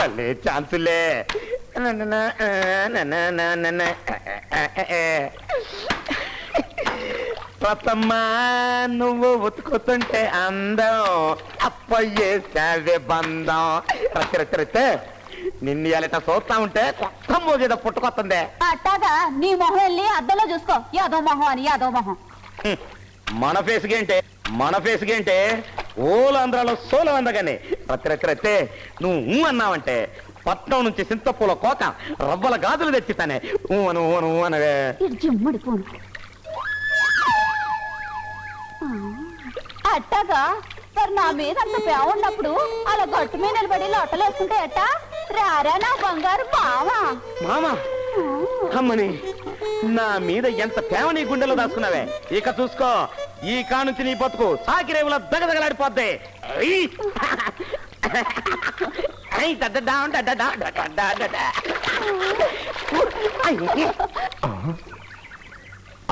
భలే ఛాన్సులే. రతమ్మా నువ్వు ఉతుకుతుంటే అందం అప్పయ్యేసావే బంధం. రచ్చ నిన్ను ఎలట చూస్తా ఉంటే కొత్త మోగేదో పుట్టుకొస్తుంది. అట్టాగా నీ మొహం వెళ్ళి అద్దంలో చూసుకో. యాదో మొహం అని యాదో మొహం. మన ఫేసుకేంటే ఓలాంధ్రాలో సోలం అందగానే. రచ్చ నువ్వు అన్నావంటే పట్నం నుంచి సింతపూల కోక రవ్వల గాజులు తెచ్చిస్తానే. అనవే జిమ్మడిపోను. అట్టాగా మరి నా మీద అంత ప్రేమ ఉన్నప్పుడు అలా గట్టు మీద నిలబడి లొట్టలు వేసుకుంటే ఎట్టా? రారా నా బంగారు బావా. మామా అమ్మని నా మీద ఎంత ప్రేమ నీ గుండెలో దాచుకున్నావే. ఇక చూసుకో, ఈ కానుంచి నీ బతుకు సాకిరేవుల దగదగలాడిపోద్ది.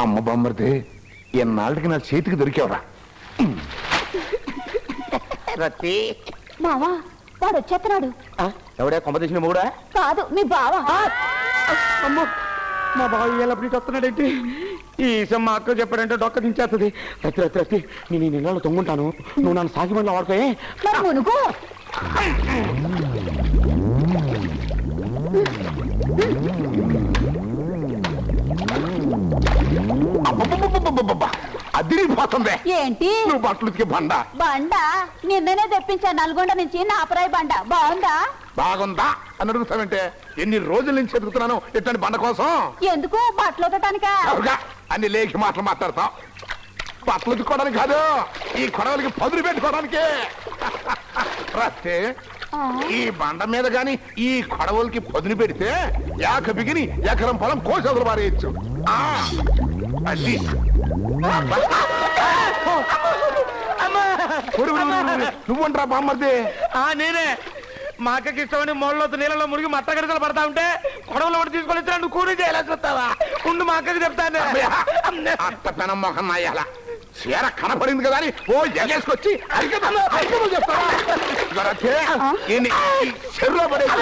అమ్మ బొమ్మరిది ఎన్నాళ్ళకి నా చేతికి దొరికేవరా. రతి మావా వాడు వచ్చేస్తున్నాడు. ఎవడే కొంప తీసిన మూడా? కాదు మీ బావా. అమ్మో మా బావి ఎల్లప్పుడు వస్తున్నాడేంటి? ఈ విషయం మా అక్క చెప్పాడంటే డొక్క దించేస్తుంది. రతి నేను ఈ నెలలో తొంగుంటాను, నువ్వు నన్ను సాగిమండలో వాడుకోయే. మరి మునుగు అదిరిపోతుంది. ఏంటి నువ్వు బట్టలుకి బండ నిన్ననే తెప్పించా నల్గొండ నుంచి నాపరాయి బండ. బాగుందా? బాగుందా అని అడుగుతావంటే ఎన్ని రోజుల నుంచి ఎదుగుతున్నాను ఇట్లాంటి బండ కోసం. ఎందుకు బట్టలు ఉతకటానికా? అన్ని లేఖి మాటలు మాట్లాడతావు. బట్టలు ఉతుక్కోవడానికి కాదు, ఈ కొడవలకి పదులు పెట్టుకోవడానికి. రాస్తే ఈ బండ మీద గాని ఈ కొడవలకి పదును పెడితే యాక బిగిని ఎకరం పొలం కోసలు పారేయచ్చు. అది నువ్వంటరా బామ్మర్ది? నేనే. మా అక్కకి ఇష్టమని మొళ్ళతో నీళ్ళలో మునిగి మట్ట గడితలు పడతా ఉంటే కొడవలో ఒకటి తీసుకొని ఇచ్చిన నువ్వు కూర చేయాలని చూస్తావా? ఉండు మా అక్కకి చెప్తాను. అంత పెనం మొహం నాయాల చీర కనపడింది కదా అని ఓ ఎగేసుకొచ్చి అరికలు చెప్తావా? చెరువులో పడేసి